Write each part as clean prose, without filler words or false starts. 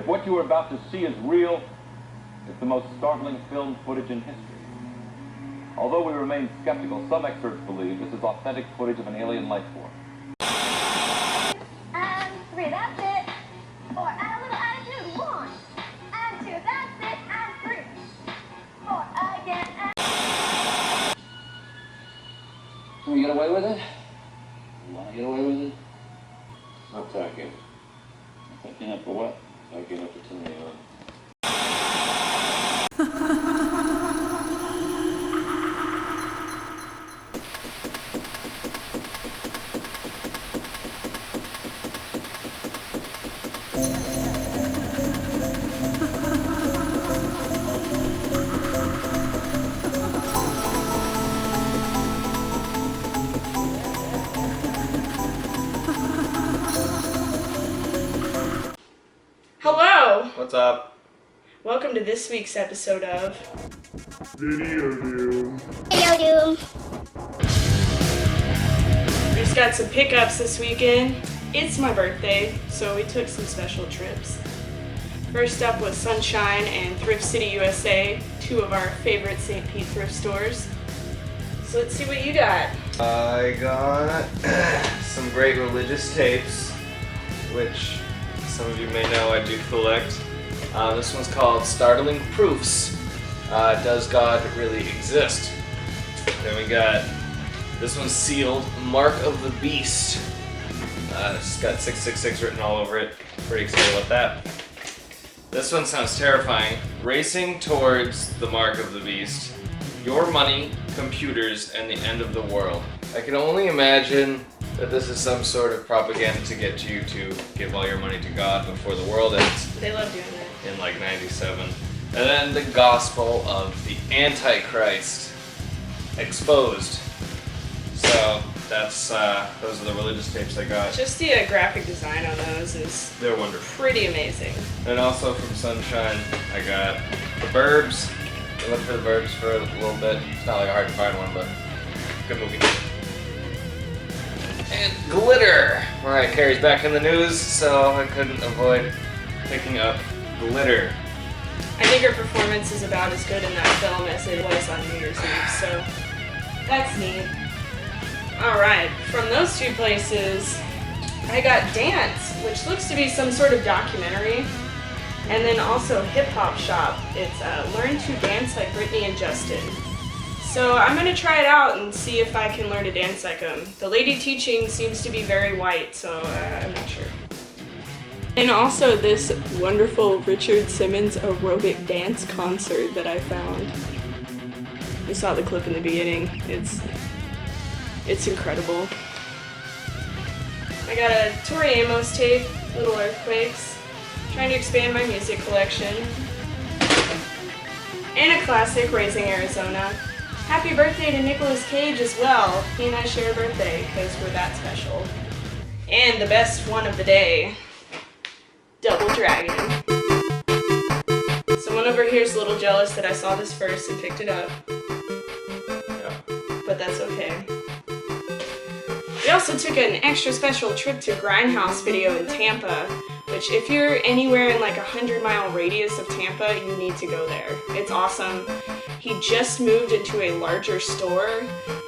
If what you are about to see is real, it's the most startling film footage in history. Although we remain skeptical, some experts believe this is authentic footage of an alien life form. And 3, that's it. 4, add a little attitude. 1, and 2, that's it. And 3, 4, again. And... Can we get away with it? You want to get away with it? I'm talking. Talking up for what? Talking up to Tunic. Hello! What's up? Welcome to this week's episode of Videodrome. Videodrome. We just got some pickups this weekend. It's my birthday, so we took some special trips. First up was Sunshine and Thrift City, USA, 2 of our favorite St. Pete thrift stores. So let's see what you got. I got some great religious tapes, which some of you may know I do collect. This one's called Startling Proofs. Does God Really Exist? Then we got, this one's sealed, Mark of the Beast. It's got 666 written all over it. Pretty excited about that. This one sounds terrifying. Racing Towards the Mark of the Beast. Your money, computers, and the end of the world. I can only imagine that this is some sort of propaganda to get you to give all your money to God before the world ends. They love doing that. In like 97. And then the Gospel of the Antichrist. Exposed. So that's, those are the religious tapes I got. Just the graphic design on those is They're wonderful. pretty amazing. And also from Sunshine, I got The Burbs. I looked for The Burbs for a little bit. It's not like hard to find one, but good movie. And Glitter! Mariah Carey's back in the news, so I couldn't avoid picking up Glitter. I think her performance is about as good in that film as it was on New Year's Eve, so that's neat. Alright, from those 2 places, I got Dance, which looks to be some sort of documentary, and then also Hip Hop Shop. It's Learn to Dance Like Britney and Justin. So I'm going to try it out and see if I can learn to dance like them. The lady teaching seems to be very white, so I'm not sure. And also this wonderful Richard Simmons aerobic dance concert that I found. You saw the clip in the beginning. It's incredible. I got a Tori Amos tape, Little Earthquakes, trying to expand my music collection. And a classic, Raising Arizona. Happy birthday to Nicolas Cage as well. He and I share a birthday because we're that special. And the best one of the day, Double Dragon. Someone over here is a little jealous that I saw this first and picked it up. Yeah. But that's okay. We also took an extra special trip to Grindhouse Video in Tampa, which if you're anywhere in like a 100-mile radius of Tampa, you need to go there. It's awesome. He just moved into a larger store,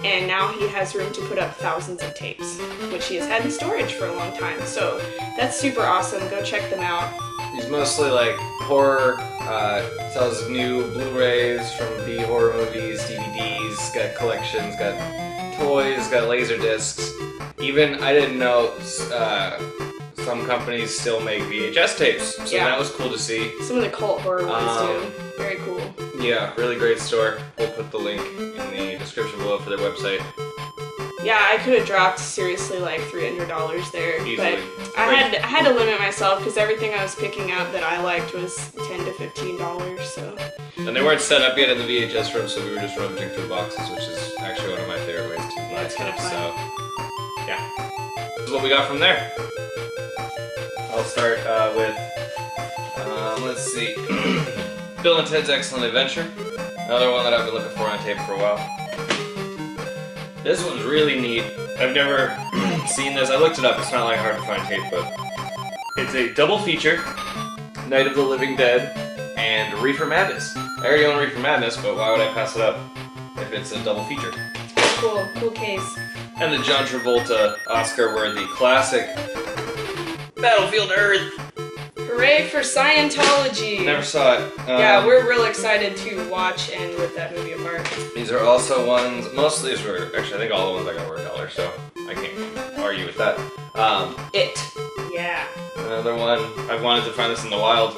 and now he has room to put up thousands of tapes, which he has had in storage for a long time. So that's super awesome. Go check them out. He's mostly like horror, sells new Blu-rays from B horror movies, DVDs, got collections, got toys, got laser discs. Even, I didn't know, some companies still make VHS tapes, so Yeah. that was cool to see. Some of the cult horror ones too. Very cool. Yeah, really great store. We'll put the link in the description below for their website. Yeah, I could have dropped seriously like $300 there, Easily. but I had to limit myself because everything I was picking up that I liked was $10 to $15. So. And they weren't set up yet in the VHS room, so we were just rummaging through boxes, which is actually one of my favorite ways to buy it's kinda tapes. fun. So, yeah, this is what we got from there. I'll start with, let's see, Bill and Ted's Excellent Adventure. Another one that I've been looking for on tape for a while. This one's really neat. I've never seen this. I looked it up. It's not like hard to find tape, but it's a double feature. Night of the Living Dead, and Reefer Madness. I already own Reefer Madness, but why would I pass it up if it's a double feature? Cool case. And the John Travolta Oscar-worthy classic, Battlefield Earth. Hooray for Scientology! Never saw it. Yeah, we're real excited to watch and rip that movie apart. These are also ones, most of these were, actually I think all the ones I got were $1, so I can't argue with that. It. Yeah. Another one, I've wanted to find this in the wild.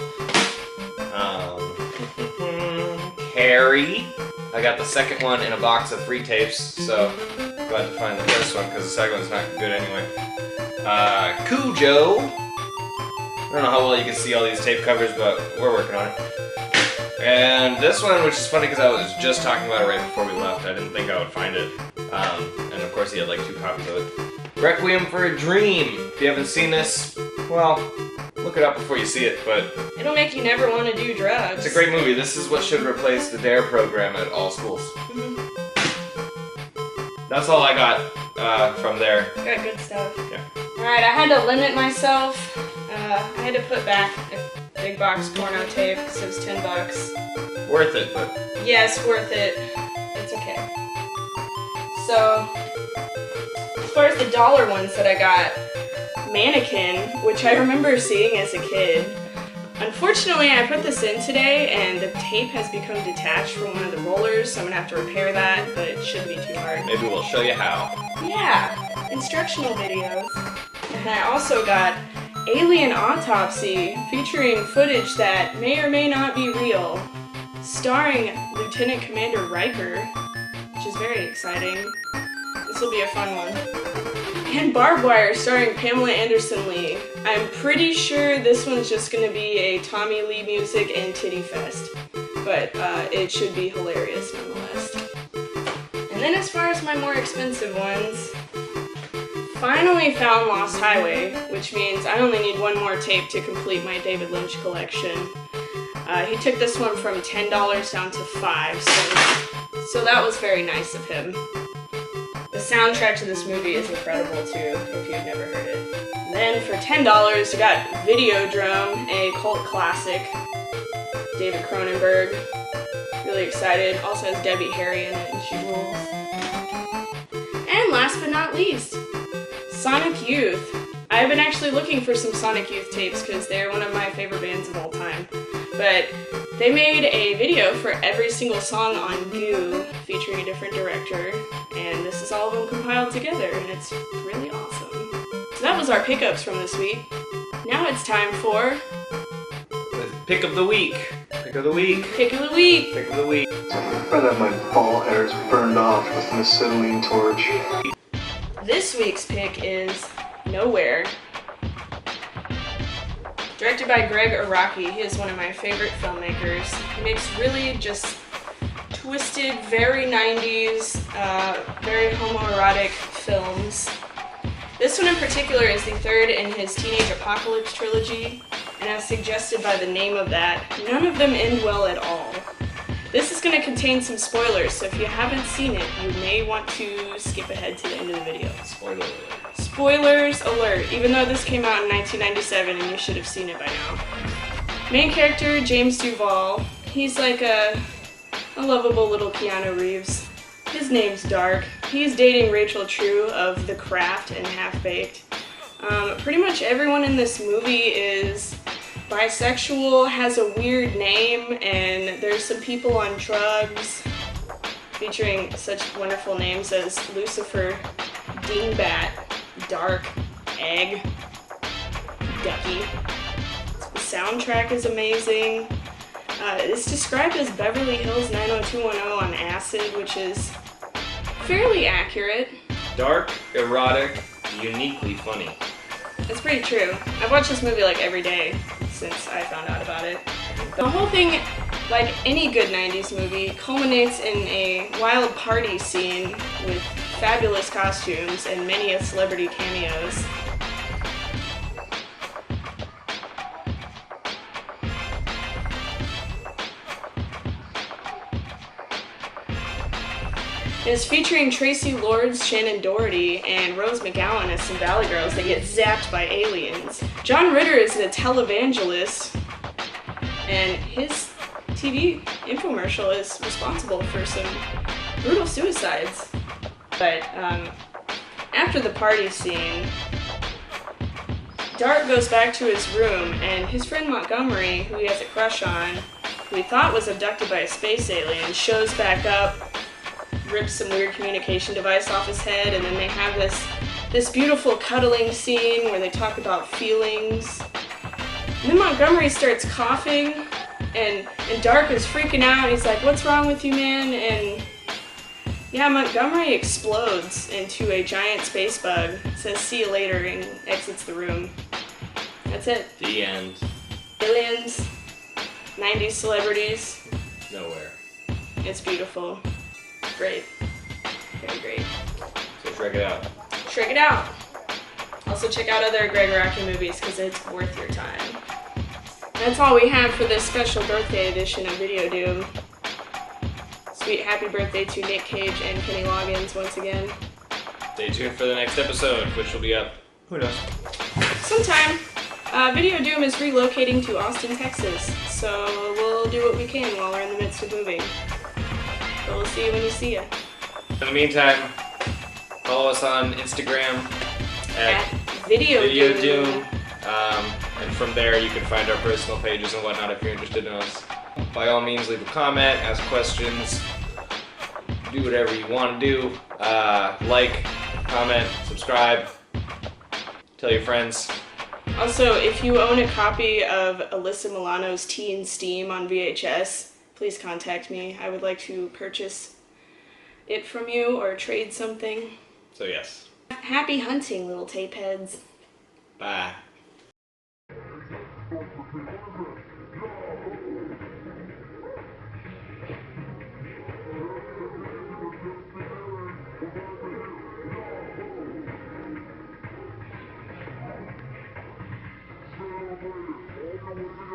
Carrie. I got the second one in a box of free tapes, so glad to find the first one because the second one's not good anyway. Cujo. I don't know how well you can see all these tape covers, but we're working on it. And this one, which is funny because I was just talking about it right before we left. I didn't think I would find it. And of course he had like 2 copies of it. Requiem for a Dream. If you haven't seen this, well, look it up before you see it, but it'll make you never want to do drugs. it's a great movie. This is what should replace the DARE program at all schools. That's all I got from there. Got good stuff. Yeah. Alright, I had to limit myself. I had to put back a big box porno tape because it was $10. Worth it, but Yes, worth it. It's okay. So, as far as the dollar ones that I got, Mannequin, which I remember seeing as a kid. Unfortunately, I put this in today and the tape has become detached from one of the rollers, so I'm gonna have to repair that, but it shouldn't be too hard. maybe we'll show you how. Yeah, instructional videos. And I also got Alien Autopsy, featuring footage that may or may not be real, starring Lieutenant Commander Riker, which is very exciting. This will be a fun one. And Barb Wire, starring Pamela Anderson Lee. I'm pretty sure this one's just gonna be a Tommy Lee music and titty fest, but it should be hilarious nonetheless. And then as far as my more expensive ones, finally found Lost Highway, which means I only need one more tape to complete my David Lynch collection. He took this one from $10 down to $5, so that was very nice of him. The soundtrack to this movie is incredible too, if you've never heard it. And then for $10, I got Videodrome, a cult classic. David Cronenberg. Really excited. Also has Debbie Harry in it, and she rules. And last but not least, Sonic Youth. I've been actually looking for some Sonic Youth tapes because they're one of my favorite bands of all time. But they made a video for every single song on Goo, featuring a different director, and this is all of them compiled together, and it's really awesome. So that was our pickups from this week. Now it's time for Pick of the week. Pick of the week. Pick of the Week. Pick of the week. I'd have my ball hairs burned off with an acetylene torch. This week's pick is Nowhere. Directed by Gregg Araki. He is one of my favorite filmmakers. He makes really just twisted, very 90s, very homoerotic films. This one in particular is the third in his Teenage Apocalypse trilogy, and as suggested by the name of that, none of them end well at all. This is going to contain some spoilers, so if you haven't seen it, you may want to skip ahead to the end of the video. Spoiler alert. Spoilers alert, even though this came out in 1997 and you should have seen it by now. Main character, James Duval. He's like a lovable little Keanu Reeves. His name's Dark. He's dating Rachel True of The Craft and Half-Baked. Pretty much everyone in this movie is bisexual, has a weird name, and there's some people on drugs, featuring such wonderful names as Lucifer, Dingbat, Dark, Egg, Ducky. The soundtrack is amazing. It's described as Beverly Hills 90210 on acid, which is fairly accurate. Dark, erotic, uniquely funny. It's pretty true. I've watched this movie like every day since I found out about it. The whole thing, like any good 90s movie, culminates in a wild party scene with fabulous costumes and many celebrity cameos. It is featuring Tracy Lords, Shannon Doherty, and Rose McGowan as some Valley Girls that get zapped by aliens. John Ritter is a televangelist, and his TV infomercial is responsible for some brutal suicides. But after the party scene, Dart goes back to his room, and his friend Montgomery, who he has a crush on, who he thought was abducted by a space alien, shows back up, rips some weird communication device off his head, and then they have this beautiful cuddling scene where they talk about feelings. And then Montgomery starts coughing, and Dark is freaking out. He's like, "What's wrong with you, man?" And yeah, Montgomery explodes into a giant space bug, says "see you later," and exits the room. That's it. The end. Aliens, 90s celebrities. Nowhere. It's beautiful. Great. Very great. So check it out. Check it out. Also check out other Gregg Araki movies because it's worth your time. That's all we have for this special birthday edition of Videodrome. Sweet happy birthday to Nick Cage and Kenny Loggins once again. Stay tuned for the next episode, which will be up, who knows? Sometime. Videodrome is relocating to Austin, Texas, so we'll do what we can while we're in the midst of moving. But we'll see you when you see ya. In the meantime, follow us on Instagram at Videodrome. And from there you can find our personal pages and whatnot if you're interested in us. By all means, leave a comment, ask questions, do whatever you want to do. Like, comment, subscribe, tell your friends. Also, if you own a copy of Alyssa Milano's Teen Steam on VHS, please contact me. I would like to purchase it from you or trade something. So yes. Happy hunting, little tape heads. Bye. All the way